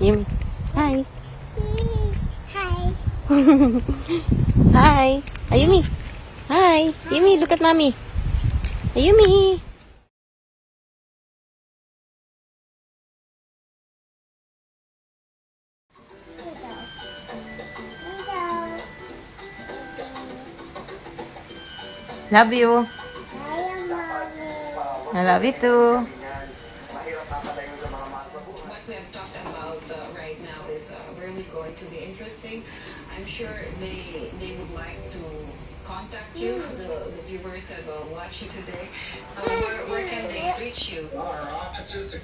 Yumi. Hi. Hi. Hi. Ayumi. Hi. Yumi, look at mommy. Ayumi. Love you. I love you too. What we have talked about right now is really going to be interesting. I'm sure they would like to contact you, the viewers that will watch you today. So where can they reach you? Our offices